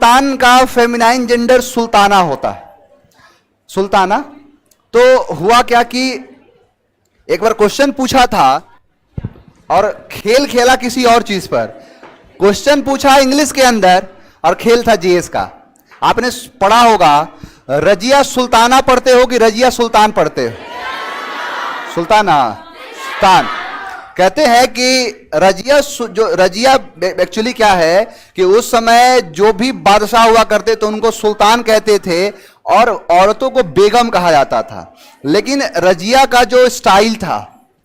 सुल्तान का feminine gender Sultana होता है, सुल्ताना। तो हुआ क्या कि एक बार क्वेश्चन पूछा था और खेल खेला किसी और चीज पर। क्वेश्चन पूछा इंग्लिश के अंदर और खेल था जीएस का। आपने पढ़ा होगा, रजिया सुल्ताना पढ़ते हो कि रजिया सुल्तान पढ़ते हो? सुल्ताना, सुल्तान। कहते हैं कि रजिया एक्चुअली क्या है कि उस समय जो भी बादशाह हुआ करते तो उनको सुल्तान कहते थे और औरतों को बेगम कहा जाता था। लेकिन रजिया का जो स्टाइल था,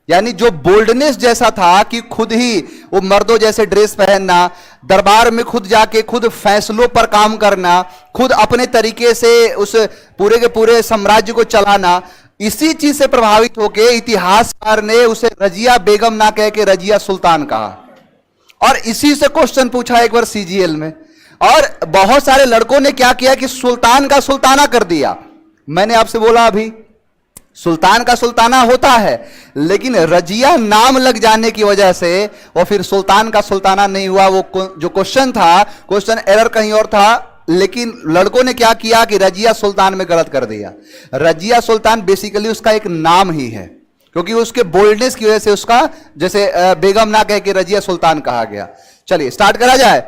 यानी जो बोल्डनेस जैसा था कि खुद ही वो मर्दों जैसे ड्रेस पहनना, दरबार में खुद जाके खुद फैसलों पर काम करना, खुद अपने तरीके से उस पूरे के पूरे साम्राज्य को चलाना, इसी चीज से प्रभावित होकर इतिहासकार ने उसे रजिया बेगम ना कह के रजिया सुल्तान कहा। और इसी से क्वेश्चन पूछा एक बार सीजीएल में, और बहुत सारे लड़कों ने क्या किया कि सुल्तान का सुल्ताना कर दिया। मैंने आपसे बोला अभी, सुल्तान का सुल्ताना होता है, लेकिन रजिया नाम लग जाने की वजह से वो फिर सुल्तान का सुल्ताना नहीं हुआ। वो जो क्वेश्चन था, क्वेश्चन एरर कहीं और था, लेकिन लड़कों ने क्या किया कि रजिया सुल्तान में गलत कर दिया। रजिया सुल्तान बेसिकली उसका एक नाम ही है, क्योंकि उसके बोल्डनेस की वजह से उसका जैसे बेगम ना कह के रजिया सुल्तान कहा गया। चलिए स्टार्ट करा जाए।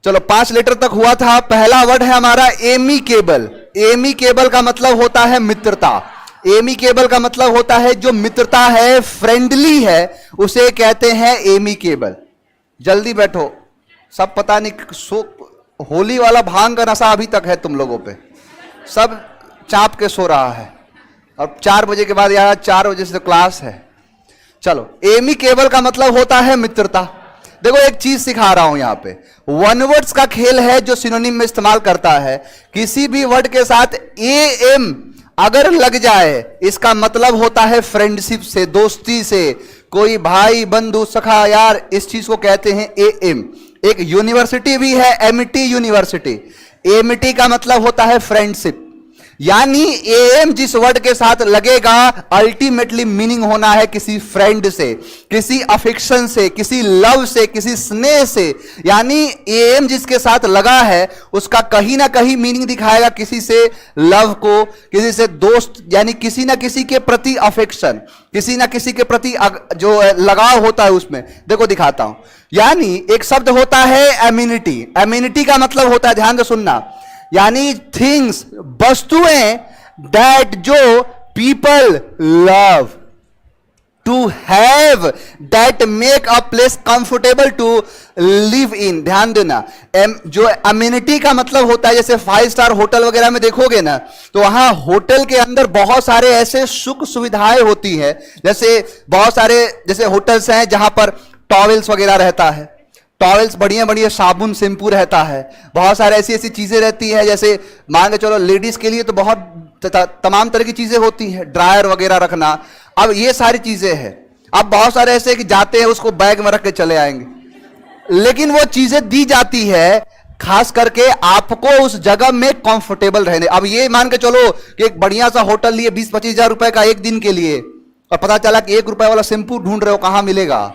चलो 5 लेटर तक हुआ था। पहला वर्ड है हमारा एमिकेबल। एमिकेबल का मतलब होता है मित्रता। एमिकेबल का मतलब होता है जो मित्रता है, फ्रेंडली है, उसे कहते हैं एमिकेबल। जल्दी बैठो, सब पता नहीं होली वाला भांग का नशा अभी तक है तुम लोगों पे, सब चाप के सो रहा है। अब 4 बजे के बाद यार 4 बजे से तो क्लास है। चलो, एमिकेबल का मतलब होता है मित्रता। देखो एक चीज सिखा रहा हूं यहां पे, वन वर्ड्स का खेल है जो सिनोनिम में इस्तेमाल करता है। किसी भी वर्ड के साथ ए एम अगर लग जाए, इसका मतलब होता है फ्रेंडशिप से, दोस्ती से। कोई भाई बंधु सखा यार, इस चीज को कहते हैं ए एम। एक यूनिवर्सिटी भी है एमिटी यूनिवर्सिटी। एमिटी का मतलब होता है फ्रेंडशिप, यानी एम जिस वर्ड के साथ लगेगा अल्टीमेटली मीनिंग होना है किसी फ्रेंड से, किसी अफेक्शन से, किसी लव से, किसी स्नेह से। यानी एम जिसके साथ लगा है उसका कहीं ना कहीं मीनिंग दिखाएगा किसी से लव को, किसी से दोस्त, यानी किसी ना किसी के प्रति अफेक्शन, किसी ना किसी के प्रति जो लगाव होता है उसमें। देखो दिखाता हूं, यानी एक शब्द होता है एमिनिटी। एमिनिटी का मतलब होता है, ध्यान से सुनना, यानी थिंग्स, वस्तुएं दैट जो people love to have, that make a place comfortable to live in. ध्यान देना, जो अम्यूनिटी का मतलब होता है, जैसे 5 स्टार होटल वगैरह में देखोगे ना, तो वहां होटल के अंदर बहुत सारे ऐसे सुख सुविधाएं होती है। जैसे बहुत सारे जैसे होटल्स हैं जहां पर टॉवेल्स वगैरह रहता है, टॉवेल्स बढ़िया बढ़िया, साबुन शैम्पू रहता है, बहुत सारे ऐसी ऐसी चीजें रहती है। जैसे मान के चलो लेडीज के लिए तो बहुत तमाम तरह की चीजें होती हैं, ड्रायर वगैरह रखना। अब ये सारी चीजें हैं। अब बहुत सारे ऐसे कि जाते हैं उसको बैग में रख के चले आएंगे, लेकिन वो चीजें दी जाती है खास करके आपको उस जगह में कंफर्टेबल रहने। अब ये मान के चलो कि एक बढ़िया सा होटल लिए 20-25 हजार रुपए का एक दिन के लिए, और पता चला कि 1 रुपए वाला शैम्पू ढूंढ रहे हो, कहां मिलेगा?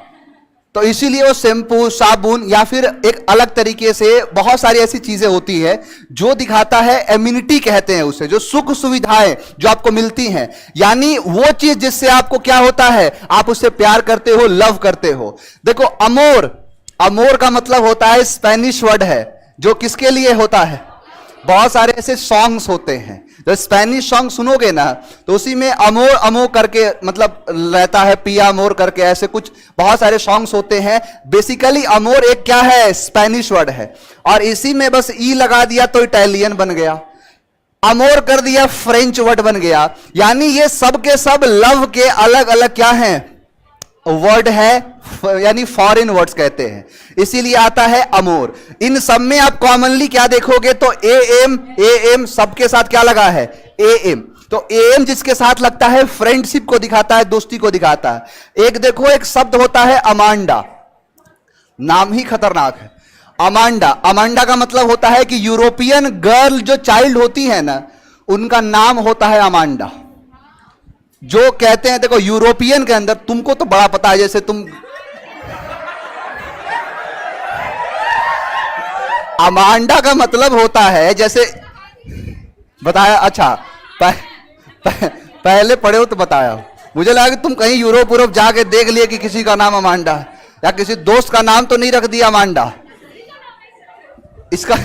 तो इसीलिए वो शैम्पू, साबुन या फिर एक अलग तरीके से बहुत सारी ऐसी चीजें होती है जो दिखाता है, एम्यूनिटी कहते हैं उसे, जो सुख सुविधाएं जो आपको मिलती हैं। यानी वो चीज जिससे आपको क्या होता है, आप उससे प्यार करते हो, लव करते हो। देखो अमोर, अमोर का मतलब होता है, स्पेनिश वर्ड है जो किसके लिए होता है, बहुत सारे ऐसे सॉन्ग्स होते हैं, जब स्पेनिश सॉन्ग सुनोगे ना तो उसी में अमोर अमो करके मतलब रहता है, पिया मोर करके, ऐसे कुछ बहुत सारे सॉन्ग्स होते हैं। बेसिकली अमोर एक क्या है, स्पेनिश वर्ड है, और इसी में बस ई लगा दिया तो इटालियन बन गया, अमोर कर दिया फ्रेंच वर्ड बन गया। यानी ये सब के सब लव के अलग अलग क्या हैं, वर्ड है, यानी फॉरेन वर्ड्स कहते हैं, इसीलिए आता है अमोर। इन सब में आप कॉमनली क्या देखोगे तो ए एम सबके साथ क्या लगा है, ए एम। तो ए एम जिसके साथ लगता है फ्रेंडशिप को दिखाता है, दोस्ती को दिखाता है। एक देखो एक शब्द होता है अमांडा, नाम ही खतरनाक है अमांडा। अमांडा का मतलब होता है कि यूरोपियन गर्ल जो चाइल्ड होती है ना, उनका नाम होता है अमांडा। जो कहते हैं, देखो यूरोपियन के अंदर, तुमको तो बड़ा पता है, जैसे तुम अमांडा का मतलब होता है, जैसे बताया। अच्छा पहले पढ़े हो तो बताया। मुझे लगा कि तुम कहीं यूरोप जाके देख लिए कि किसी का नाम अमांडा है, या किसी दोस्त का नाम तो नहीं रख दिया अमांडा इसका।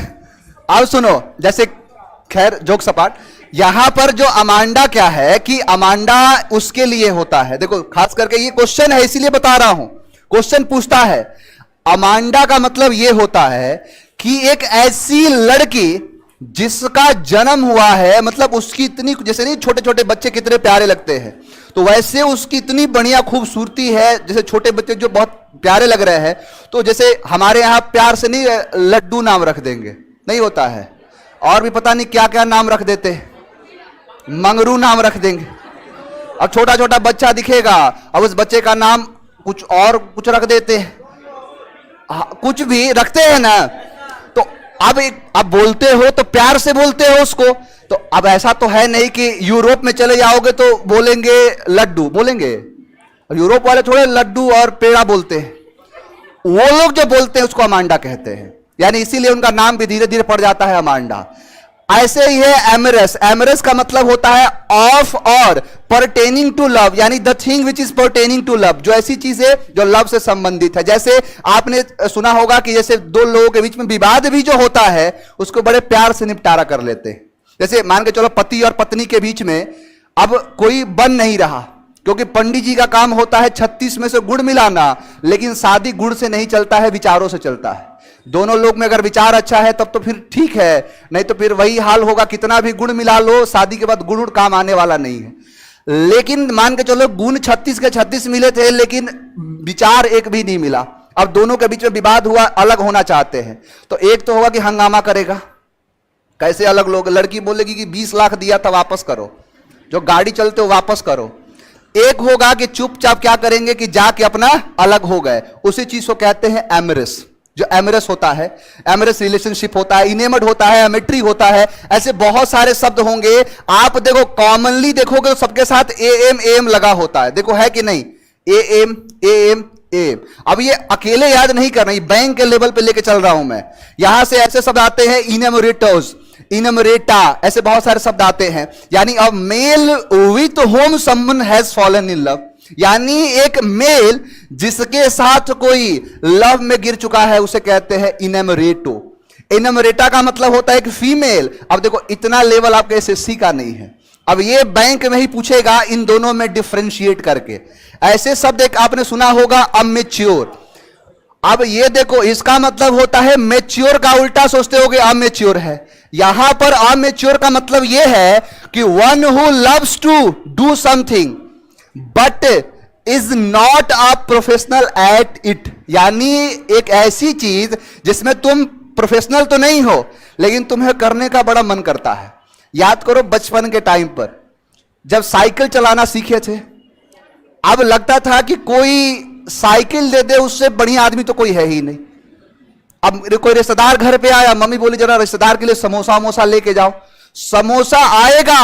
अब सुनो, जैसे खैर जोक सपाट, यहां पर जो अमांडा क्या है कि अमांडा उसके लिए होता है। देखो खास करके ये क्वेश्चन है इसीलिए बता रहा हूं, क्वेश्चन पूछता है। अमांडा का मतलब ये होता है कि एक ऐसी लड़की जिसका जन्म हुआ है, मतलब उसकी इतनी, जैसे नहीं छोटे छोटे बच्चे कितने प्यारे लगते हैं, तो वैसे उसकी इतनी बढ़िया खूबसूरती है, जैसे छोटे बच्चे जो बहुत प्यारे लग रहे हैं, तो जैसे हमारे यहां प्यार से नहीं लड्डू नाम रख देंगे, नहीं होता है, और भी पता नहीं क्या क्या नाम रख देते हैं, मंगरू नाम रख देंगे। अब छोटा छोटा बच्चा दिखेगा, अब उस बच्चे का नाम कुछ और कुछ रख देते हैं, कुछ भी रखते हैं ना। तो अब बोलते हो तो प्यार से बोलते हो उसको। तो अब ऐसा तो है नहीं कि यूरोप में चले जाओगे तो बोलेंगे लड्डू बोलेंगे, यूरोप वाले थोड़े लड्डू और पेड़ा बोलते हैं, वो लोग जो बोलते हैं उसको अमांडा कहते हैं, यानी इसीलिए उनका नाम भी धीरे धीरे पड़ जाता है अमांडा। ऐसे ही है एमरेस। एमरेस का मतलब होता है ऑफ और परटेनिंग टू लव, यानी the thing which is pertaining to love, जो ऐसी चीज है जो लव से संबंधित है। जैसे आपने सुना होगा कि जैसे दो लोगों के बीच में विवाद भी जो होता है उसको बड़े प्यार से निपटारा कर लेते हैं। जैसे मान के चलो पति और पत्नी के बीच में अब कोई बन नहीं रहा, क्योंकि पंडित जी का काम होता है 36 में से गुड़ मिलाना, लेकिन शादी गुड़ से नहीं चलता है, विचारों से चलता है। दोनों लोग में अगर विचार अच्छा है तब तो फिर ठीक है, नहीं तो फिर वही हाल होगा, कितना भी गुड़ मिला लो शादी के बाद गुड़ काम आने वाला नहीं है। लेकिन मान के चलो गुण 36 के 36 मिले थे, लेकिन विचार एक भी नहीं मिला। अब दोनों के बीच में विवाद हुआ, अलग होना चाहते हैं, तो एक तो होगा कि हंगामा करेगा, कैसे अलग लोग, लड़की बोलेगी कि 20 लाख दिया था वापस करो, जो गाड़ी चलते हो वापस करो। एक होगा कि चुपचाप क्या करेंगे कि जाके अपना अलग हो गए, उसी चीज को कहते हैं एमरेस। जो एमरेस होता है, एमरेस रिलेशनशिप होता है, इनेमड होता है, एमेट्री होता है, ऐसे बहुत सारे शब्द होंगे। आप देखो कॉमनली देखोगे तो सबके साथ एम एम लगा होता है, देखो है कि नहीं, एम एम एम। अब ये अकेले याद नहीं करना, ये बैंक के लेवल पे लेके चल रहा हूं मैं। यहां से ऐसे शब्द आते हैं इनमोरेटर्स, इनमोरेटा, ऐसे बहुत सारे शब्द आते हैं। यानी a male with whom someone has fallen in love, यानी एक मेल जिसके साथ कोई लव में गिर चुका है उसे कहते हैं इनमोरेटो। इनमोरेटा का मतलब होता है कि फीमेल। अब देखो इतना लेवल आपके एसएससी का नहीं है, अब ये बैंक में ही पूछेगा इन दोनों में डिफरेंशिएट करके। ऐसे शब्द एक आपने सुना होगा अमेच्योर। अब ये देखो इसका मतलब होता है मेच्योर का उल्टा सोचते होगे अमेच्योर है। यहां पर अमेच्योर का मतलब यह है कि one who loves to do something but is not a professional at it, यानी एक ऐसी चीज जिसमें तुम प्रोफेशनल तो नहीं हो लेकिन तुम्हें करने का बड़ा मन करता है। याद करो बचपन के टाइम पर जब साइकिल चलाना सीखे थे, अब लगता था कि कोई साइकिल दे दे उससे बढ़िया आदमी तो कोई है ही नहीं। अब कोई रिश्तेदार घर पे आया, मम्मी बोली जरा रिश्तेदार के लिए समोसा वमोसा लेके जाओ, समोसा आएगा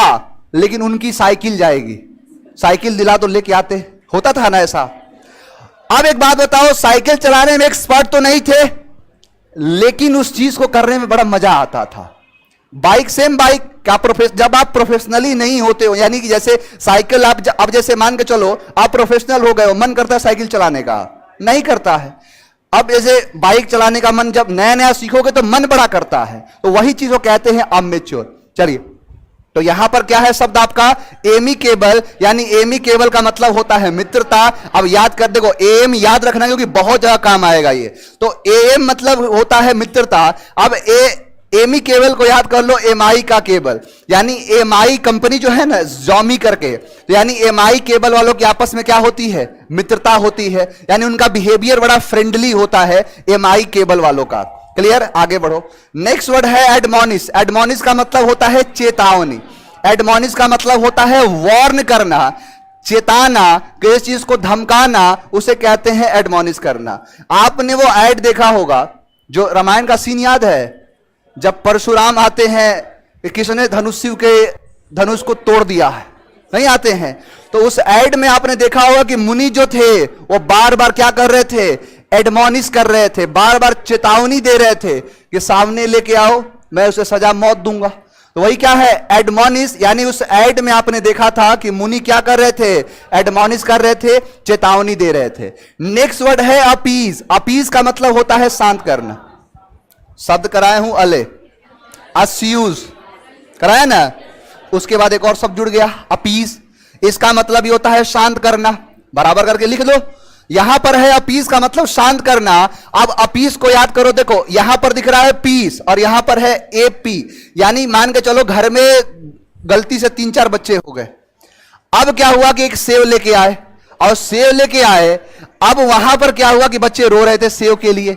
लेकिन उनकी साइकिल जाएगी, साइकिल दिला तो लेके आते, होता था ना ऐसा। अब एक बात बताओ, साइकिल चलाने में एक्सपर्ट तो नहीं थे लेकिन उस चीज को करने में बड़ा मजा आता था। बाइक सेम बाइक का जब आप प्रोफेशनली नहीं होते हो, यानी कि जैसे साइकिल आप अब जैसे मान के चलो आप प्रोफेशनल हो गए हो, मन करता है साइकिल चलाने का, नहीं करता है। अब जैसे बाइक चलाने का मन जब नया नया सीखोगे तो मन बड़ा करता है, तो वही चीज को कहते हैं अमेच्योर। चलिए, तो यहां पर क्या है शब्द आपका एमिकेबल, यानी एमिकेबल का मतलब होता है मित्रता। अब याद कर देखो, एम याद रखना क्योंकि बहुत जगह काम आएगा ये। तो एम मतलब होता है मित्रता। अब एमी केबल को याद कर लो, एमआई का केबल, यानी एमआई कंपनी जो है ना जॉमी करके, तो यानी एमआई केबल वालों की आपस में क्या होती है, मित्रता होती है, यानी उनका बिहेवियर बड़ा फ्रेंडली होता है एमआई केबल वालों का। क्लियर, आगे बढ़ो। नेक्स्ट वर्ड है एडमोनिश। एडमोनिश का मतलब होता है चेतावनी। एडमोनिश का मतलब होता है वार्न करना, चेताना, किसी चीज को धमकाना, उसे कहते हैं एडमोनिश करना। आपने वो ऐड देखा होगा जो रामायण का सीन याद है, जब परशुराम आते हैं, किसने धनुष्य के धनुष को तोड़ दिया है, नहीं आते हैं, तो उस ऐड में आपने देखा होगा कि मुनि जो थे वो बार बार क्या कर रहे थे, एडमोनिश कर रहे थे, बार बार चेतावनी दे रहे थे कि सामने लेके आओ, मैं उसे सजा मौत दूंगा। तो वही क्या है, एडमोनिश। यानी उस एड में आपने देखा था कि मुनि क्या कर रहे थे, एडमोनिश कर रहे थे, चेतावनी दे रहे थे। नेक्स्ट वर्ड है अपीज। अपीज का मतलब होता है शांत करना। शब्द कराए हूं अले, अस्यूज कराया ना, उसके बाद एक और शब्द जुड़ गया अपीज। इसका मतलब ये होता है शांत करना। बराबर करके लिख लो, यहां पर है अपीस का मतलब शांत करना। अब अपीस को याद करो, देखो यहां पर दिख रहा है पीस और यहां पर है एपी। यानी मान के चलो घर में गलती से 3-4 बच्चे हो गए। अब क्या हुआ कि एक सेव लेके आए, और सेव लेके आए, अब वहां पर क्या हुआ कि बच्चे रो रहे थे सेव के लिए।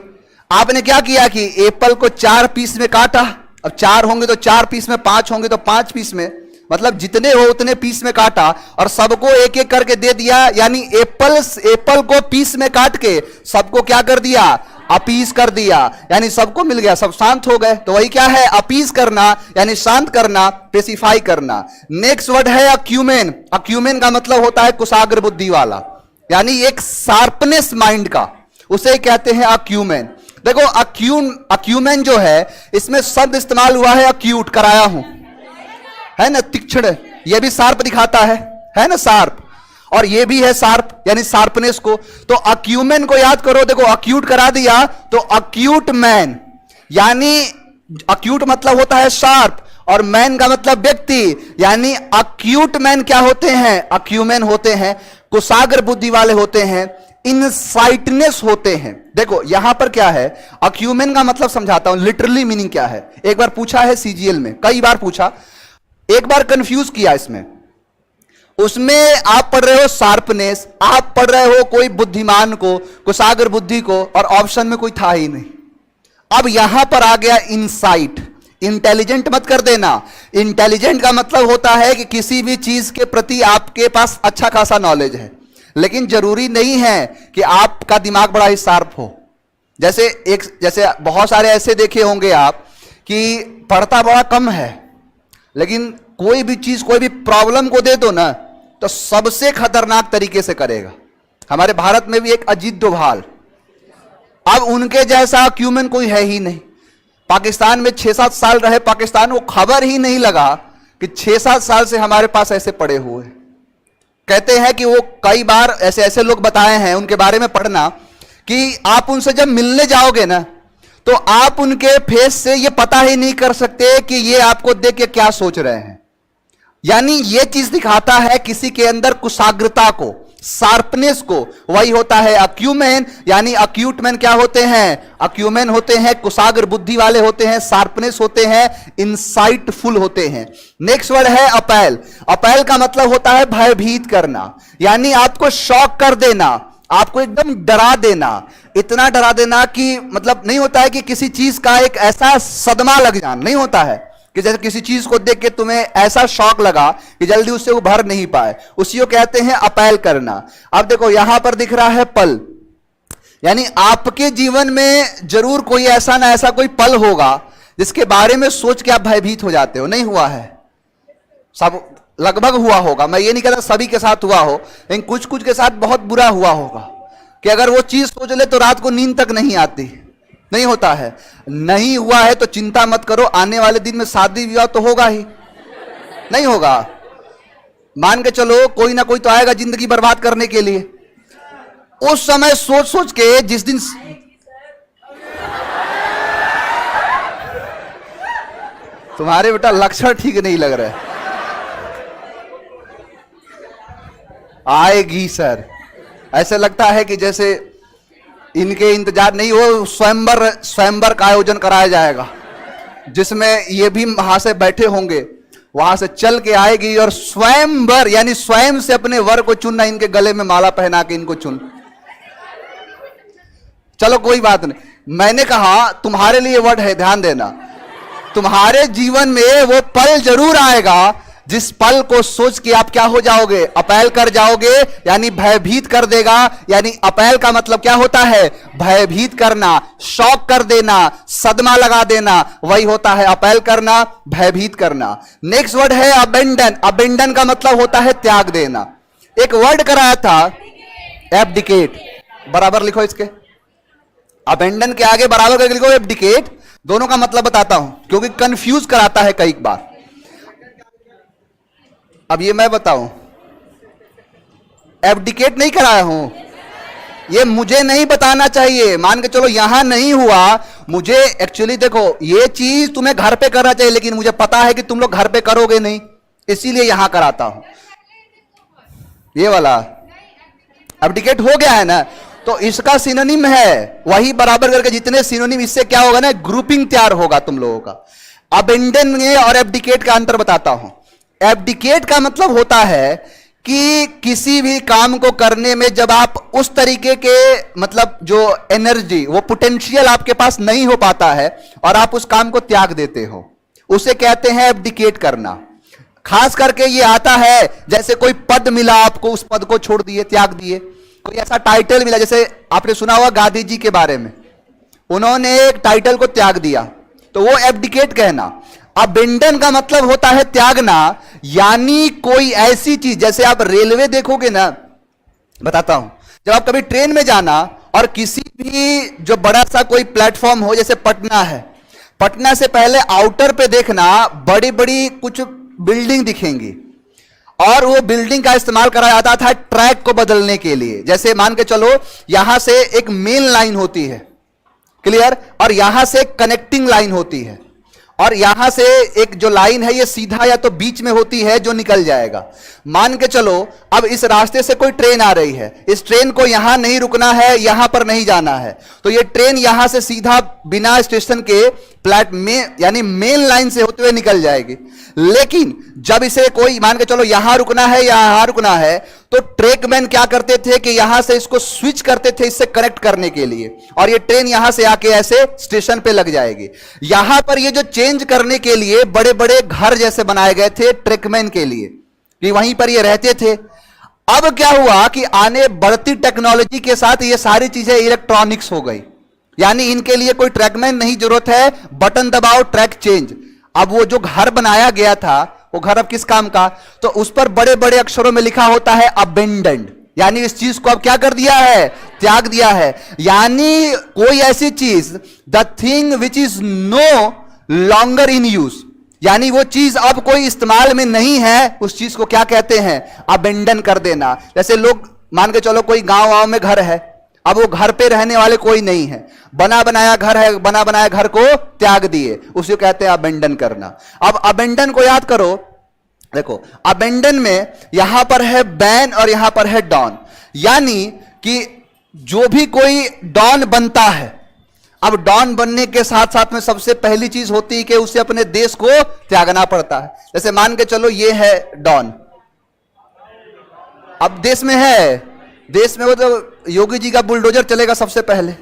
आपने क्या किया कि एप्पल को 4 पीस में काटा। अब 4 होंगे तो 4 पीस में, 5 होंगे तो 5 पीस में, मतलब जितने हो उतने पीस में काटा और सबको एक एक करके दे दिया। यानी एप्पल को पीस में काट के सबको क्या कर दिया, अपीस कर दिया। यानी सबको मिल गया, सब शांत हो गए। तो वही क्या है, अपीस करना यानी शांत करना, पेसिफाई करना। नेक्स्ट वर्ड है अक्यूमेन। अक्यूमेन का मतलब होता है कुशाग्र बुद्धि वाला, यानी एक शार्पनेस माइंड का, उसे कहते हैं अक्यूमेन। देखो अक्यूमेन जो है, इसमें शब्द इस्तेमाल हुआ है अक्यूट, कराया हूं, है ना, तीक्ष्ण। ये भी शार्प दिखाता है ना, शार्प। और ये भी है शार्प, यानी शार्पनेस को। तो अक्यूमेन को याद करो, देखो अक्यूट करा दिया तो अक्यूट मैन, यानी अक्यूट मतलब होता है शार्प और मैन का मतलब व्यक्ति। यानी अक्यूट मैन क्या होते हैं, अक्यूमेन होते हैं, कुशाग्र बुद्धि वाले होते हैं, इनसाइटनेस होते हैं। देखो यहां पर क्या है, अक्यूमेन का मतलब समझाता हूं, लिटरली मीनिंग क्या है। एक बार पूछा है सीजीएल में, कई बार पूछा, एक बार कंफ्यूज किया इसमें। उसमें आप पढ़ रहे हो शार्पनेस, आप पढ़ रहे हो कोई बुद्धिमान को, कुशाग्र बुद्धि को, और ऑप्शन में कोई था ही नहीं। अब यहां पर आ गया इनसाइट। इंटेलिजेंट मत कर देना, इंटेलिजेंट का मतलब होता है कि किसी भी चीज के प्रति आपके पास अच्छा खासा नॉलेज है, लेकिन जरूरी नहीं है कि आपका दिमाग बड़ा ही शार्प हो। जैसे बहुत सारे ऐसे देखे होंगे आप कि पढ़ता बड़ा कम है, लेकिन कोई भी चीज, कोई भी प्रॉब्लम को दे दो ना तो सबसे खतरनाक तरीके से करेगा। हमारे भारत में भी एक अजीत डोभाल, अब उनके जैसा अक्यूमेन कोई है ही नहीं। पाकिस्तान में 6-7 साल रहे, पाकिस्तान को खबर ही नहीं लगा कि 6-7 साल से हमारे पास ऐसे पड़े हुए। कहते हैं कि वो कई बार ऐसे लोग बताए हैं, उनके बारे में पढ़ना, कि आप उनसे जब मिलने जाओगे ना तो आप उनके फेस से ये पता ही नहीं कर सकते कि ये आपको देख के क्या सोच रहे हैं। यानी ये चीज दिखाता है किसी के अंदर कुशाग्रता को, शार्पनेस को। वही होता है अक्यूमेन। यानी अक्यूट मैन क्या होते हैं, अक्यूमेन होते हैं, कुशाग्र बुद्धि वाले होते हैं, शार्पनेस होते हैं, इनसाइटफुल होते हैं। नेक्स्ट वर्ड है अपैल। अपैल का मतलब होता है भयभीत करना, यानी आपको शॉक कर देना, आपको एकदम डरा देना। इतना डरा देना कि मतलब नहीं होता है कि किसी चीज का एक ऐसा सदमा लग जाना, नहीं होता है कि जैसे किसी चीज को देख के तुम्हें ऐसा शॉक लगा कि जल्दी उससे उभर नहीं पाए, उसी को कहते हैं अपैल करना। अब देखो यहां पर दिख रहा है पल, यानी आपके जीवन में जरूर कोई ऐसा ना ऐसा कोई पल होगा जिसके बारे में सोच के आप भयभीत हो जाते हो। नहीं हुआ है, सब लगभग हुआ होगा। मैं ये नहीं कहता सभी के साथ हुआ हो, लेकिन कुछ कुछ के साथ बहुत बुरा हुआ होगा कि अगर वो चीज सोच ले तो रात को नींद तक नहीं आती। नहीं होता है, नहीं हुआ है तो चिंता मत करो, आने वाले दिन में शादी विवाह तो होगा ही। नहीं होगा, मान के चलो कोई ना कोई तो आएगा जिंदगी बर्बाद करने के लिए। उस समय सोच सोच के जिस दिन तुम्हारे बेटा लक्षण ठीक नहीं लग रहा है, आएगी सर। ऐसे लगता है कि जैसे इनके इंतजार नहीं हो, स्वयंवर का आयोजन कराया जाएगा जिसमें ये भी वहां से बैठे होंगे, वहां से चल के आएगी और स्वयंवर यानी स्वयं से अपने वर को चुनना, इनके गले में माला पहना के इनको चुन। चलो कोई बात नहीं, मैंने कहा तुम्हारे लिए वर्ड है, ध्यान देना। तुम्हारे जीवन में वो पल जरूर आएगा जिस पल को सोच के आप क्या हो जाओगे, अपैल कर जाओगे, यानी भयभीत कर देगा। यानी अपैल का मतलब क्या होता है, भयभीत करना, शॉक कर देना, सदमा लगा देना, वही होता है अपैल करना, भयभीत करना। नेक्स्ट वर्ड है अबेंडन। अबेंडन का मतलब होता है त्याग देना। एक वर्ड कराया था एब्डिकेट, बराबर लिखो इसके, अबेंडन के आगे बराबर करके लिखो एब्डिकेट, दोनों का मतलब बताता हूं क्योंकि कंफ्यूज कराता है कई बार। अब ये मैं बताऊं, एब्डिकेट नहीं कराया हूं, ये मुझे नहीं बताना चाहिए। मान के चलो यहां नहीं हुआ, मुझे एक्चुअली देखो ये चीज तुम्हें घर पे करना चाहिए, लेकिन मुझे पता है कि तुम लोग घर पे करोगे नहीं, इसीलिए यहां कराता हूं। ये वाला एब्डिकेट हो गया है ना, तो इसका सिनोनिम है वही बराबर करके जितने सिनोनिम, इससे क्या होगा ना, ग्रुपिंग तैयार होगा तुम लोगों का। अबेंडन में और एब्डिकेट का अंतर बताता हूं। एब्डिकेट का मतलब होता है कि किसी भी काम को करने में जब आप उस तरीके के मतलब जो एनर्जी, वो पोटेंशियल आपके पास नहीं हो पाता है और आप उस काम को त्याग देते हो, उसे कहते हैं एब्डिकेट करना। खास करके ये आता है जैसे कोई पद मिला आपको, उस पद को छोड़ दिए, त्याग दिए। कोई ऐसा टाइटल मिला, जैसे आपने सुना हुआ गांधी जी के बारे में, उन्होंने एक टाइटल को त्याग दिया, तो वो एब्डिकेट कहना। अबेंडन का मतलब होता है त्यागना, यानी कोई ऐसी चीज, जैसे आप रेलवे देखोगे ना, बताता हूं, जब आप कभी ट्रेन में जाना और किसी भी जो बड़ा सा कोई प्लेटफॉर्म हो, जैसे पटना है, पटना से पहले आउटर पे देखना बड़ी बड़ी कुछ बिल्डिंग दिखेंगी, और वो बिल्डिंग का इस्तेमाल करा जाता था ट्रैक को बदलने के लिए। जैसे मान के चलो यहां से एक मेन लाइन होती है, क्लियर, और यहां से कनेक्टिंग लाइन होती है, और यहां से एक जो लाइन है ये सीधा या तो बीच में होती है जो निकल जाएगा। मान के चलो अब इस रास्ते से कोई ट्रेन आ रही है, इस ट्रेन को यहां नहीं रुकना है, यहां पर नहीं जाना है, तो ये ट्रेन यहां से सीधा बिना स्टेशन के प्लेट में यानी मेन लाइन से होते हुए निकल जाएगी। लेकिन जब इसे कोई मान के चलो यहां रुकना है, यहां रुकना है, तो ट्रैकमैन क्या करते थे कि यहां से इसको स्विच करते थे इससे कनेक्ट करने के लिए, और ये ट्रेन यहां से आके ऐसे स्टेशन पे लग जाएगी। यहां पर ये जो चेंज करने के लिए बड़े बड़े घर जैसे बनाए गए थे ट्रैकमैन के लिए, कि वहीं पर ये रहते थे। अब क्या हुआ कि आने बढ़ती टेक्नोलॉजी के साथ ये सारी चीजें इलेक्ट्रॉनिक्स हो गई, यानी इनके लिए कोई ट्रैकमैन नहीं जरूरत है, बटन दबाओ ट्रैक चेंज। अब वो जो घर बनाया गया था, वो घर अब किस काम का, तो उस पर बड़े बड़े अक्षरों में लिखा होता है अबेंडेंड, यानी इस चीज को अब क्या कर दिया है, त्याग दिया है। यानी कोई ऐसी चीज, the thing which is no longer in use, यानी वो चीज अब कोई इस्तेमाल में नहीं है, उस चीज को क्या कहते हैं, अबेंडन कर देना। जैसे लोग मान के चलो कोई गांव में घर है, अब वो घर पे रहने वाले कोई नहीं है, बना बनाया घर है, बना बनाया घर को त्याग दिए, उसे कहते हैं अबेंडन करना। अब अबेंडन को याद करो, देखो अबेंडन में यहां पर है बैन और यहां पर है डॉन, यानी कि जो भी कोई डॉन बनता है, अब डॉन बनने के साथ साथ में सबसे पहली चीज होती है कि उसे अपने देश को त्यागना पड़ता है। जैसे मान के चलो ये है डॉन, अब देश में है, देश में वो तो योगी जी का बुलडोजर चलेगा सबसे पहले।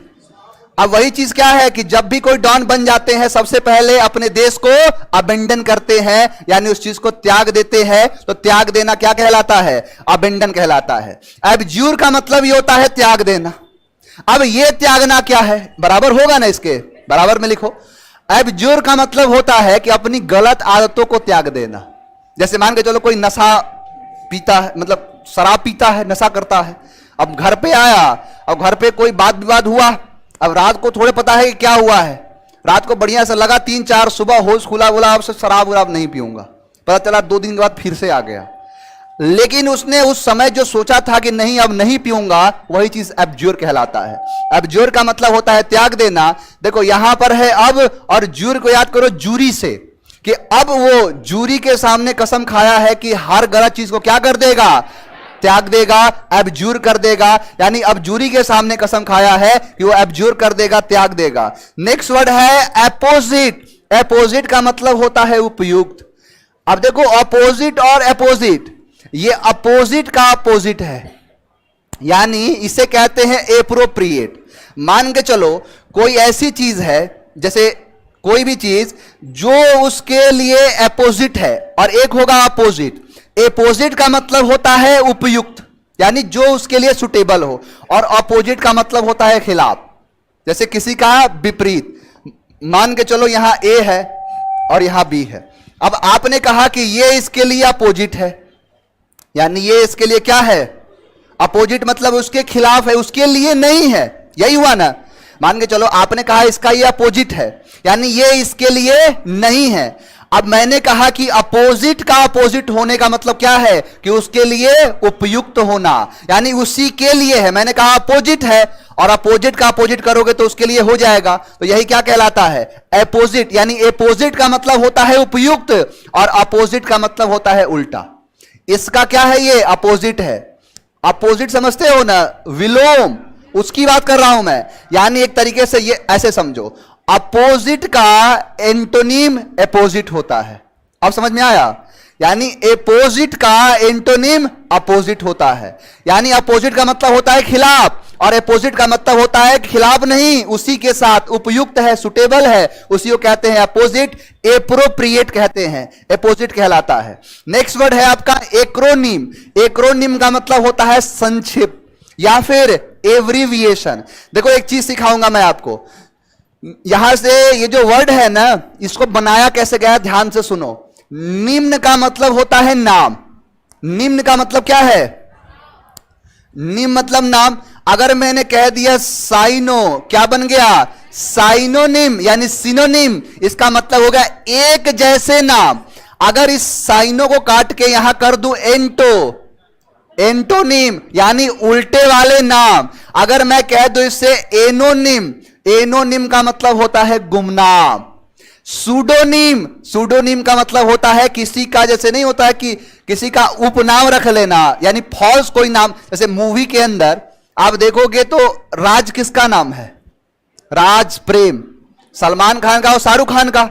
अब वही चीज क्या है कि जब भी कोई डॉन बन जाते हैं, सबसे पहले अपने देश को अबेंडन करते हैं, यानी उस चीज को त्याग देते हैं। तो त्याग देना क्या कहलाता है, अबेंडन कहलाता है। एब्ज्यूर का मतलब ये होता है त्याग देना। अब ये त्यागना क्या है, बराबर होगा ना, इसके बराबर में लिखो। एब्ज्यूर का मतलब होता है कि अपनी गलत आदतों को त्याग देना। जैसे मान के चलो कोई नशा पीता है, मतलब शराब पीता है, नशा करता है, अब घर पे आया, अब घर पे कोई बात विवाद हुआ, अब रात को थोड़े पता है कि क्या हुआ है, रात को बढ़िया से लगा 3-4, सुबह होश खुला, बोला अब से शराब वराब नहीं पीऊंगा, पता चला 2 दिन के बाद फिर से आ गया। लेकिन उसने उस समय जो सोचा था कि नहीं अब नहीं पीऊंगा, वही चीज एब्ज्यूर कहलाता है। एब्ज्यूर का मतलब होता है त्याग देना। देखो यहां पर है अब, और ज्यूर को याद करो जूरी से, कि अब वो जूरी के सामने कसम खाया है कि हर गलत चीज को क्या कर देगा, त्याग देगा, एब्ज्यूर कर देगा। यानी अब जूरी के सामने कसम खाया है कि वो एब्ज्यूर कर देगा, त्याग देगा। नेक्स्ट वर्ड है अपोजिट। अपोजिट का मतलब होता है उपयुक्त। अब देखो अपोजिट और अपोजिट, ये अपोजिट का अपोजिट है, यानी इसे कहते हैं एप्रोप्रिएट। मान के चलो कोई ऐसी चीज है, जैसे कोई भी चीज जो उसके लिए अपोजिट है, और एक होगा अपोजिट। अपोजिट का मतलब होता है उपयुक्त, यानी जो उसके लिए सुटेबल हो, और अपोजिट का मतलब होता है खिलाफ, जैसे किसी का विपरीत। मान के चलो यहां ए है और यहां बी है, अब आपने कहा कि ये इसके लिए अपोजिट है, यानी ये इसके लिए क्या है, अपोजिट, मतलब उसके खिलाफ है, उसके लिए नहीं है, यही हुआ ना। मान के चलो आपने कहा इसका ये अपोजिट है, यानी ये इसके लिए नहीं है। अब मैंने कहा कि अपोजिट का अपोजिट होने का मतलब क्या है कि उसके लिए उपयुक्त होना, यानी उसी के लिए है। मैंने कहा अपोजिट है और अपोजिट का अपोजिट करोगे तो उसके लिए हो जाएगा, तो यही क्या कहलाता है, अपोजिट। यानी अपोजिट का मतलब होता है उपयुक्त और अपोजिट का मतलब होता है उल्टा। इसका क्या है, ये अपोजिट है। अपोजिट समझते हो ना, विलोम, उसकी बात कर रहा हूं मैं। यानी एक तरीके से ये ऐसे समझो, अपोजिट का एंटोनिम अपोजिट होता है। अब समझ में आया? यानी अपोजिट का एंटोनिम अपोजिट होता है। यानी अपोजिट का मतलब होता है खिलाफ और अपोजिट का मतलब होता है खिलाफ नहीं, उसी के साथ उपयुक्त है, सुटेबल है, उसी को कहते हैं अपोजिट। एप्रोप्रिएट कहते हैं, अपोजिट कहलाता है। नेक्स्ट वर्ड है आपका एक्रोनिम। एक्रोनिम का मतलब होता है संक्षिप्त या फिर एब्रिविएशन। देखो एक चीज सिखाऊंगा मैं आपको, यहां से ये जो वर्ड है ना, इसको बनाया कैसे गया, ध्यान से सुनो। निम्न का मतलब होता है नाम। निम्न का मतलब क्या है, निम्न मतलब नाम। अगर मैंने कह दिया साइनो, क्या बन गया, साइनोनिम यानी सिनोनिम। इसका मतलब होगा एक जैसे नाम। अगर इस साइनो को काट के यहां कर दूं एंटो, एंटोनिम यानी उल्टे वाले नाम। अगर मैं कह दूं इससे एनोनिम, एनोनिम का मतलब होता है गुमनाम। सूडोनिम, सूडोनिम का मतलब होता है किसी का, जैसे नहीं होता है कि किसी का उपनाम रख लेना, यानी फॉल्स कोई नाम। जैसे मूवी के अंदर आप देखोगे तो राज किसका नाम है, राज प्रेम, सलमान खान का और शाहरुख खान का,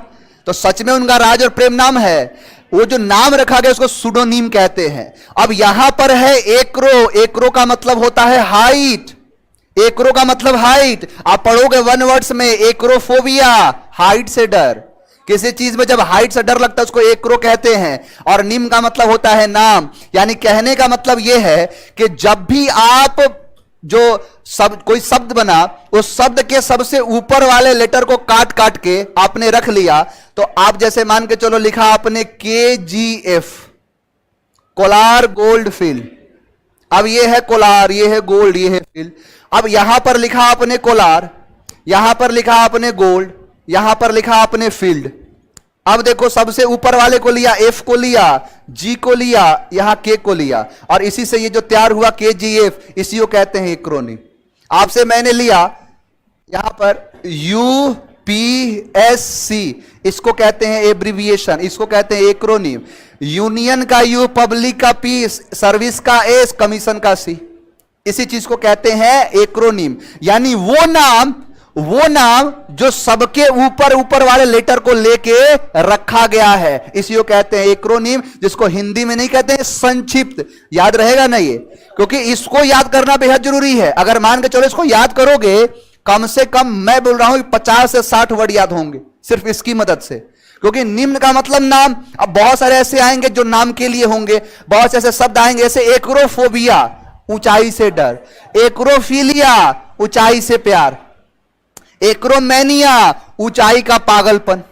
तो सच में उनका राज और प्रेम नाम है। वो जो नाम रखा गया उसको सूडोनिम कहते हैं। अब यहां पर है एक्रो। एक्रो का मतलब होता है हाइट। एक्रो का मतलब हाइट। आप पढ़ोगे वन वर्ड्स में, एक्रोफोबिया, हाइट से डर। किसी चीज में जब हाइट से डर लगता है उसको एक्रो कहते हैं। और निम का मतलब होता है नाम। यानी कहने का मतलब यह है कि जब भी आप जो कोई शब्द बना, उस शब्द के सबसे ऊपर वाले लेटर को काट काट के आपने रख लिया, तो आप जैसे मान के चलो लिखा आपने KGF, कोलार गोल्ड फील्ड। अब ये है कोलार, ये है गोल्ड, ये है फील्ड। अब यहां पर लिखा आपने कोलार, यहां पर लिखा आपने गोल्ड, यहां पर लिखा आपने फील्ड। अब देखो सबसे ऊपर वाले को लिया, F को लिया, G को लिया, यहां K को लिया, और इसी से ये जो तैयार हुआ KGF, इसी को कहते हैं एक्रोनिम। आपसे मैंने लिया यहां पर UPSC, इसको कहते हैं एब्रिविएशन, इसको कहते हैं एक्रोनिम। यूनियन का U, पब्लिक का P, सर्विस का S, कमीशन का C, इसी चीज को कहते हैं एक्रोनिम। यानी वो नाम जो सबके ऊपर वाले लेटर को लेके रखा गया है, इसी को कहते हैं एक्रोनिम, जिसको हिंदी में नहीं कहते हैं संक्षिप्त। याद रहेगा ना ये, क्योंकि इसको याद करना बेहद जरूरी है। अगर मान के चलो इसको याद करोगे, कम से कम मैं बोल रहा हूं 50 से 60 वर्ड याद होंगे सिर्फ इसकी मदद से। क्योंकि निम्न का मतलब नाम। अब बहुत सारे ऐसे आएंगे जो नाम के लिए होंगे, बहुत से ऐसे शब्द आएंगे जैसे एक्रोफोबिया, ऊंचाई से डर, एक्रोफीलिया, ऊंचाई से प्यार, एक्रोमैनिया, ऊंचाई का पागलपन।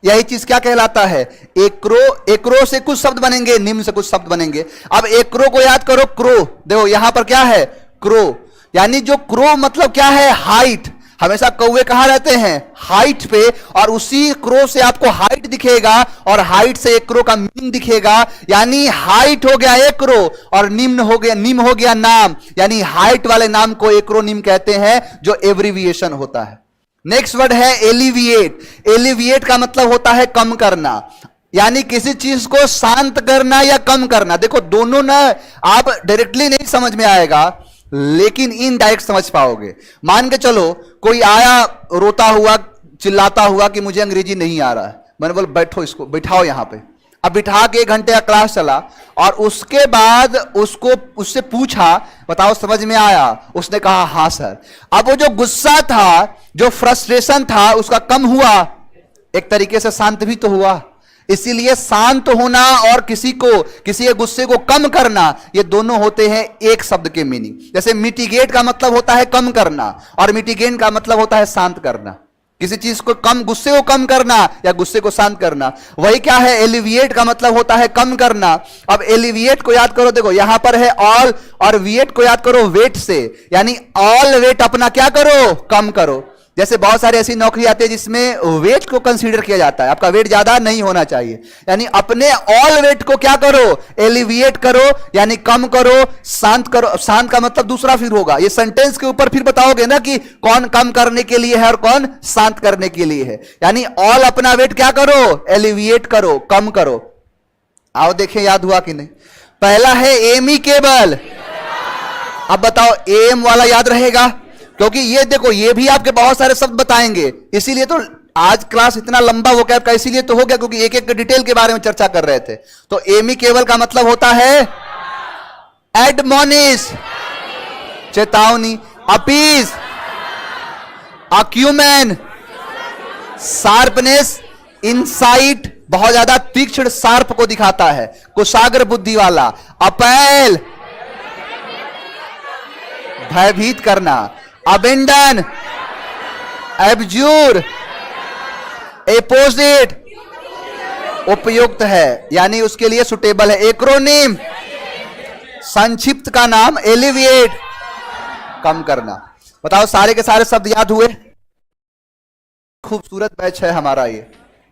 यही चीज क्या कहलाता है, एक्रो। एक्रो से कुछ शब्द बनेंगे, निम्न से कुछ शब्द बनेंगे। अब एक्रो को याद करो, क्रो। देखो यहां पर क्या है, क्रो। यानी जो क्रो मतलब क्या है, हाइट। हमेशा कौवे कहां रहते हैं, हाइट पे, और उसी क्रो से आपको हाइट दिखेगा और हाइट से एक्रो का मीनिंग दिखेगा। यानी हाइट हो गया एक्रो और निम्न हो गया, निम्न हो गया नाम। यानी हाइट वाले नाम को एक्रोनिम कहते हैं, जो एब्रिविएशन होता है। नेक्स्ट वर्ड है एलिविएट। एलिविएट का मतलब होता है कम करना, यानी किसी चीज को शांत करना या कम करना। देखो दोनों ना आप डायरेक्टली नहीं समझ में आएगा, लेकिन इनडायरेक्ट समझ पाओगे। मान के चलो कोई आया रोता हुआ, चिल्लाता हुआ कि मुझे अंग्रेजी नहीं आ रहा है। मैंने बोला बैठो, इसको बिठाओ यहां पे। अब बिठा के 1 घंटे का क्लास चला और उसके बाद उससे पूछा बताओ समझ में आया, उसने कहा हां सर। अब वो जो गुस्सा था, जो फ्रस्ट्रेशन था, उसका कम हुआ, एक तरीके से शांत भी तो हुआ। इसीलिए शांत होना और किसी के गुस्से को कम करना, ये दोनों होते हैं एक शब्द के मीनिंग। जैसे मिटिगेट का मतलब होता है कम करना और मिटिगेट का मतलब होता है शांत करना। किसी चीज को कम, गुस्से को कम करना या गुस्से को शांत करना। वही क्या है, एलिविएट का मतलब होता है कम करना। अब एलिविएट को याद करो, देखो यहां पर है ऑल, और विएट को याद करो वेट से, यानी ऑल वेट अपना क्या करो, कम करो। जैसे बहुत सारी ऐसी नौकरी आती है जिसमें वेट को कंसीडर किया जाता है, आपका वेट ज्यादा नहीं होना चाहिए, यानी अपने ऑल वेट को क्या करो, एलिविएट करो, यानी कम करो, शांत करो। शांत का मतलब दूसरा फिर होगा, ये सेंटेंस के ऊपर फिर बताओगे ना कि कौन कम करने के लिए है और कौन शांत करने के लिए है। यानी ऑल अपना वेट क्या करो, एलिविएट करो, कम करो। आओ देखें याद हुआ कि नहीं। पहला है एमिकेबल। अब बताओ एम वाला याद रहेगा, क्योंकि ये देखो ये भी आपके बहुत सारे शब्द बताएंगे, इसीलिए तो आज क्लास इतना लंबा वो का इसीलिए तो हो गया, क्योंकि एक एक डिटेल के बारे में चर्चा कर रहे थे। तो एमिकेबल का मतलब होता है एडमोनिश, चेतावनी, अपीज, अक्यूमेन, शार्पनेस, इंसाइट, बहुत ज्यादा तीक्ष्ण शार्प को दिखाता है, कुशाग्र बुद्धि वाला, अपैल, भयभीत करना, अबेंडन, एब्ज्यूर, एपोजिट, उपयुक्त है, यानी उसके लिए सुटेबल है। एक्रोनिम, संक्षिप्त का नाम, एलिविएट, कम करना। बताओ सारे के सारे शब्द याद हुए? खूबसूरत बैच है हमारा ये।